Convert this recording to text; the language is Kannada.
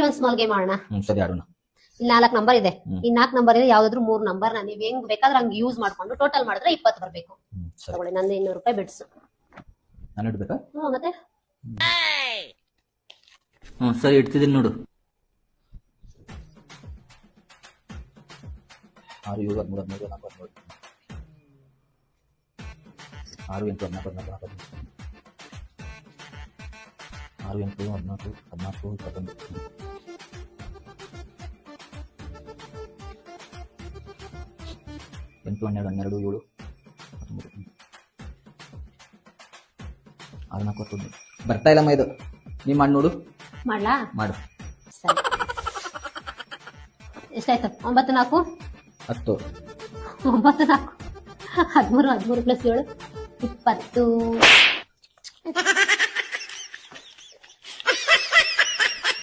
ಒಂದ್ ಸ್ಮಾಲ್ ಗೇಮ್ ಆಡೋಣ. ಸರಿ ಆಡೋಣ. ಇಲ್ಲಿ 4 ನಂಬರ್ ಇದೆ. ಈ 4 ನಂಬರ್ ಇದೆ, ಯಾವ್ದಾದ್ರು 3 ನಂಬರ್ ನೀವ್ ಹೆಂಗ್ ಬೇಕಾದ್ರೆ ಹಂಗ್ ಯೂಸ್ ಮಾಡ್ಕೊಂಡು ಟೋಟಲ್ ಮಾಡಿದ್ರೆ 20 ಬರ್ಬೇಕು. ತಗೊಳ್ಳಿ, ನಂದು 200 ರೂಪಾಯಿ ಬಿಡ್ಸು. ನಾನು ಇಡ್ಬೇಕಾ? ಮತ್ತೆ ಸರಿ ಇಡ್ತಿದ್ದೀನಿ ನೋಡು. 6 7 13 14 15 6 8 14 14 6 8 14 14 21 8 12 12 7 14 ಬರ್ತಾ ಇಲ್ಲಮ್ಮ ಇದು. ನೀ ಮಾಡಿ ನೋಡು. ಮಾಡ್ಲಾ? ಮಾಡು. ಸರಿ, ಎಷ್ಟಾಯ್ತು? 9 4 10 9 4 13 13 ಪ್ಲಸ್ 7 20.